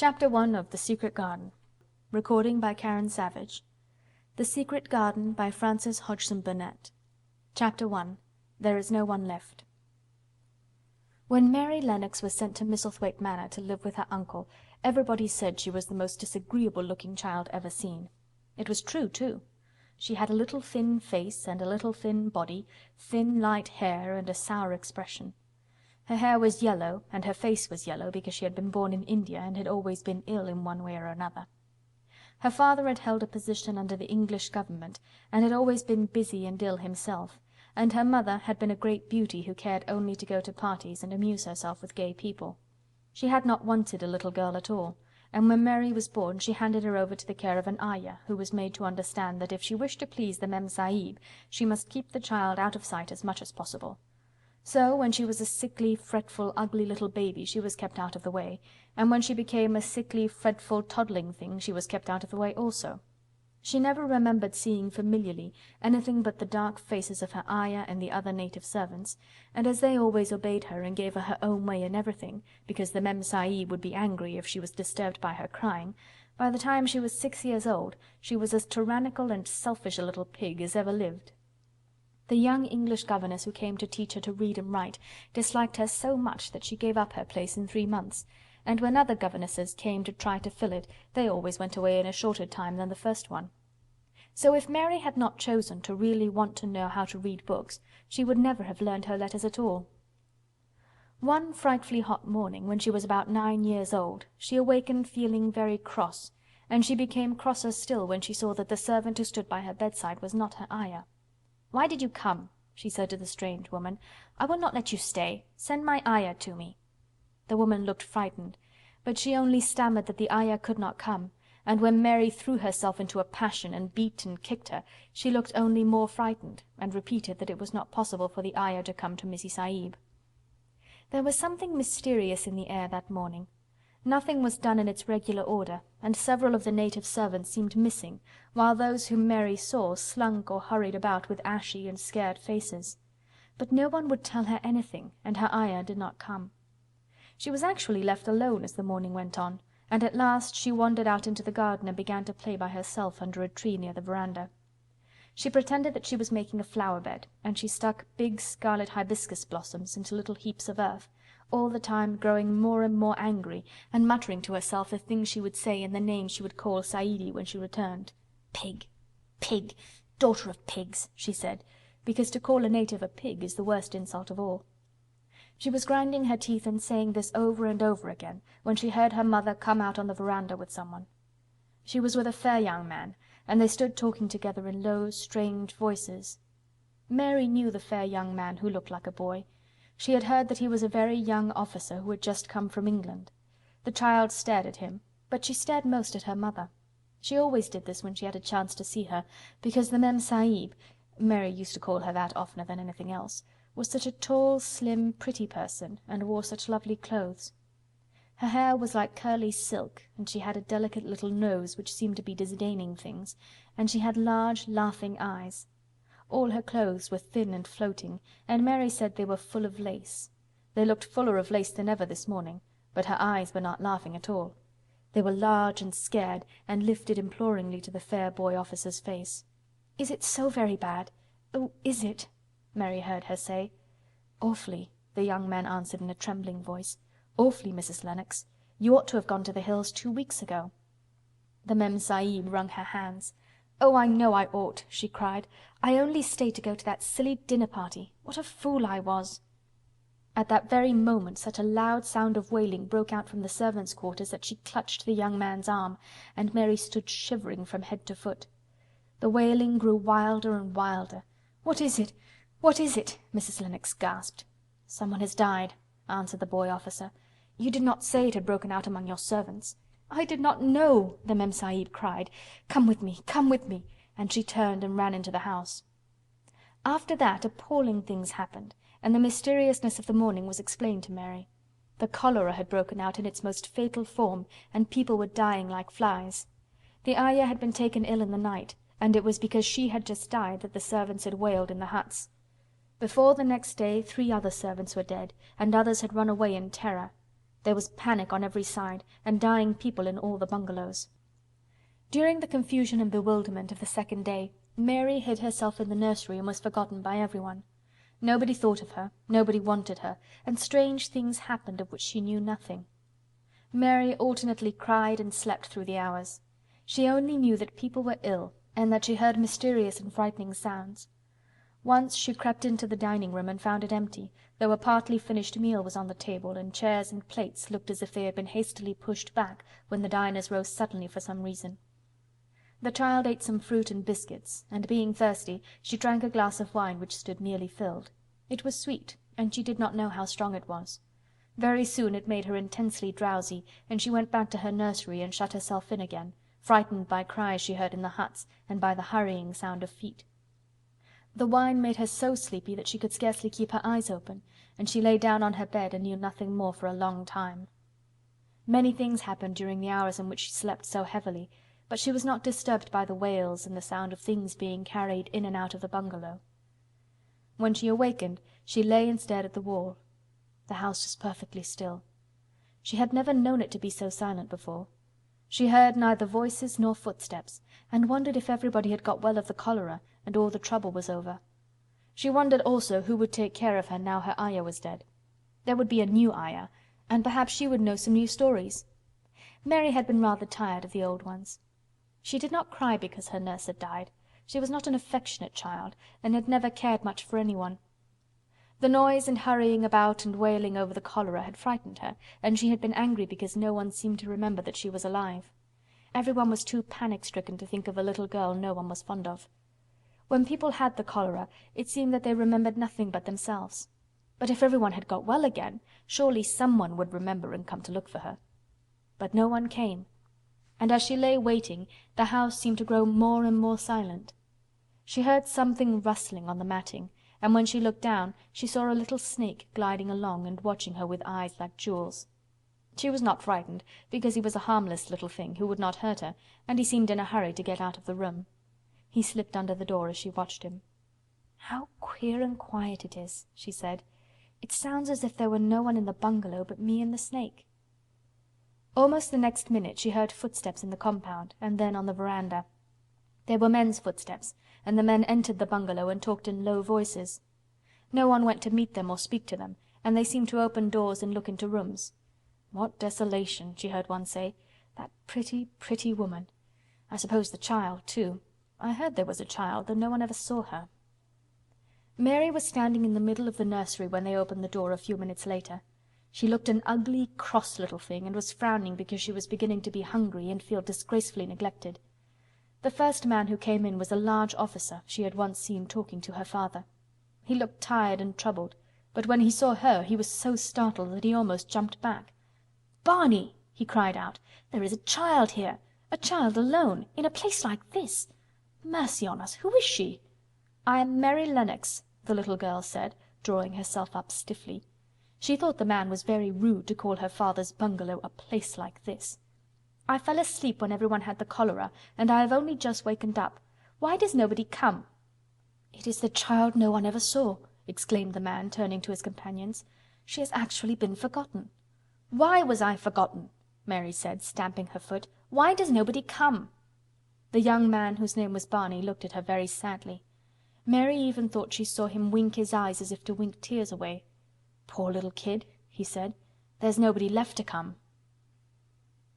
Chapter 1 of The Secret Garden. Recording by Karen Savage. The Secret Garden by Eliza Hodgson Burnett. Chapter 1. There is no one left. When Mary Lennox was sent to Misselthwaite Manor to live with her uncle, everybody said she was the most disagreeable-looking child ever seen. It was true, too. She had a little thin face and a little thin body, thin light hair and a sour expression. Her hair was yellow, and her face was yellow because she had been born in India and had always been ill in one way or another. Her father had held a position under the English government, and had always been busy and ill himself, and her mother had been a great beauty who cared only to go to parties and amuse herself with gay people. She had not wanted a little girl at all, and when Mary was born she handed her over to the care of an ayah, who was made to understand that if she wished to please the Mem Sahib, she must keep the child out of sight as much as possible. So, when she was a sickly, fretful, ugly little baby, she was kept out of the way, and when she became a sickly, fretful, toddling thing, she was kept out of the way also. She never remembered seeing familiarly anything but the dark faces of her ayah and the other native servants, and as they always obeyed her and gave her her own way in everything, because the Mem Sahib would be angry if she was disturbed by her crying, by the time she was 6 years old she was as tyrannical and selfish a little pig as ever lived. The young English governess who came to teach her to read and write disliked her so much that she gave up her place in 3 months, and when other governesses came to try to fill it, they always went away in a shorter time than the first one. So if Mary had not chosen to really want to know how to read books, she would never have learned her letters at all. One frightfully hot morning, when she was about 9 years old, she awakened feeling very cross, and she became crosser still when she saw that the servant who stood by her bedside was not her ayah. "Why did you come?" she said to the strange woman. "I will not let you stay. Send my ayah to me." The woman looked frightened, but she only stammered that the ayah could not come, and when Mary threw herself into a passion and beat and kicked her, she looked only more frightened, and repeated that it was not possible for the ayah to come to Missy Sahib. There was something mysterious in the air that morning. Nothing was done in its regular order, and several of the native servants seemed missing, while those whom Mary saw slunk or hurried about with ashy and scared faces. But no one would tell her anything, and her ayah did not come. She was actually left alone as the morning went on, and at last she wandered out into the garden and began to play by herself under a tree near the veranda. She pretended that she was making a flower bed, and she stuck big scarlet hibiscus blossoms into little heaps of earth, all the time growing more and more angry and muttering to herself the things she would say and the names she would call Saidi when she returned. "Pig! Pig! Daughter of pigs!" she said, because to call a native a pig is the worst insult of all. She was grinding her teeth and saying this over and over again when she heard her mother come out on the veranda with someone. She was with a fair young man, and they stood talking together in low, strange voices. Mary knew the fair young man who looked like a boy. She had heard that he was a very young officer who had just come from England. The child stared at him, but she stared most at her mother. She always did this when she had a chance to see her, because the Mem Sahib, Mary used to call her that oftener than anything else, was such a tall, slim, pretty person, and wore such lovely clothes. Her hair was like curly silk, and she had a delicate little nose which seemed to be disdaining things, and she had large, laughing eyes. All her clothes were thin and floating, and Mary said they were full of lace. They looked fuller of lace than ever this morning, but her eyes were not laughing at all. They were large and scared, and lifted imploringly to the fair boy officer's face. "Is it so very bad? Oh, is it?" Mary heard her say. "Awfully," the young man answered in a trembling voice. "Awfully, Mrs. Lennox. You ought to have gone to the hills 2 weeks ago." The Mem Sahib wrung her hands. "Oh, I know I ought," she cried. "I only stayed to go to that silly dinner party. What a fool I was!" At that very moment such a loud sound of wailing broke out from the servants' quarters that she clutched the young man's arm, and Mary stood shivering from head to foot. The wailing grew wilder and wilder. "What is it? What is it?" Mrs. Lennox gasped. "Someone has died," answered the boy officer. "You did not say it had broken out among your servants." "I did not know," the Mem Sahib cried. "Come with me, come with me," and she turned and ran into the house. After that appalling things happened, and the mysteriousness of the morning was explained to Mary. The cholera had broken out in its most fatal form, and people were dying like flies. The ayah had been taken ill in the night, and it was because she had just died that the servants had wailed in the huts. Before the next day 3 other servants were dead, and others had run away in terror. There was panic on every side, and dying people in all the bungalows. During the confusion and bewilderment of the second day, Mary hid herself in the nursery and was forgotten by everyone. Nobody thought of her, nobody wanted her, and strange things happened of which she knew nothing. Mary alternately cried and slept through the hours. She only knew that people were ill, and that she heard mysterious and frightening sounds. Once she crept into the dining-room and found it empty, though a partly finished meal was on the table, and chairs and plates looked as if they had been hastily pushed back when the diners rose suddenly for some reason. The child ate some fruit and biscuits, and being thirsty, she drank a glass of wine which stood nearly filled. It was sweet, and she did not know how strong it was. Very soon it made her intensely drowsy, and she went back to her nursery and shut herself in again, frightened by cries she heard in the huts, and by the hurrying sound of feet. The wine made her so sleepy that she could scarcely keep her eyes open, and she lay down on her bed and knew nothing more for a long time. Many things happened during the hours in which she slept so heavily, but she was not disturbed by the wails and the sound of things being carried in and out of the bungalow. When she awakened, she lay and stared at the wall. The house was perfectly still. She had never known it to be so silent before. She heard neither voices nor footsteps, and wondered if everybody had got well of the cholera and all the trouble was over. She wondered also who would take care of her now her Ayah was dead. There would be a new Ayah, and perhaps she would know some new stories. Mary had been rather tired of the old ones. She did not cry because her nurse had died. She was not an affectionate child, and had never cared much for anyone. The noise and hurrying about and wailing over the cholera had frightened her, and she had been angry because no one seemed to remember that she was alive. Everyone was too panic-stricken to think of a little girl no one was fond of. When people had the cholera, it seemed that they remembered nothing but themselves. But if everyone had got well again, surely someone would remember and come to look for her. But no one came, and as she lay waiting, the house seemed to grow more and more silent. She heard something rustling on the matting, and when she looked down, she saw a little snake gliding along and watching her with eyes like jewels. She was not frightened, because he was a harmless little thing who would not hurt her, and he seemed in a hurry to get out of the room. He slipped under the door as she watched him. "How queer and quiet it is," she said. "It sounds as if there were no one in the bungalow but me and the snake." Almost the next minute she heard footsteps in the compound, and then on the veranda. They were men's footsteps, and the men entered the bungalow and talked in low voices. No one went to meet them or speak to them, and they seemed to open doors and look into rooms. "What desolation," she heard one say. "That pretty, pretty woman. I suppose the child, too. I heard there was a child, though no one ever saw her." Mary was standing in the middle of the nursery when they opened the door a few minutes later. She looked an ugly, cross little thing, and was frowning because she was beginning to be hungry and feel disgracefully neglected. The first man who came in was a large officer she had once seen talking to her father. He looked tired and troubled, but when he saw her he was so startled that he almost jumped back. "Barney!" he cried out. "There is a child here! A child alone! In a place like this! Mercy on us, who is she?" "I am Mary Lennox," the little girl said, drawing herself up stiffly. She thought the man was very rude to call her father's bungalow a place like this. "I fell asleep when everyone had the cholera, and I have only just wakened up. Why does nobody come?" "It is the child no one ever saw," exclaimed the man, turning to his companions. "She has actually been forgotten." "Why was I forgotten?" Mary said, stamping her foot. "Why does nobody come?" The young man, whose name was Barney, looked at her very sadly. Mary even thought she saw him wink his eyes as if to wink tears away. "Poor little kid," he said. "There's nobody left to come."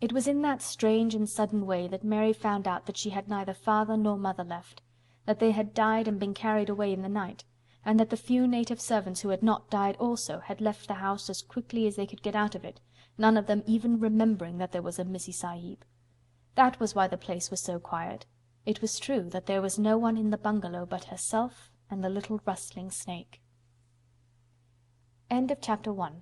It was in that strange and sudden way that Mary found out that she had neither father nor mother left, that they had died and been carried away in the night, and that the few native servants who had not died also had left the house as quickly as they could get out of it, none of them even remembering that there was a Missy Sahib. That was why the place was so quiet. It was true that there was no one in the bungalow but herself and the little rustling snake. End of Chapter 1.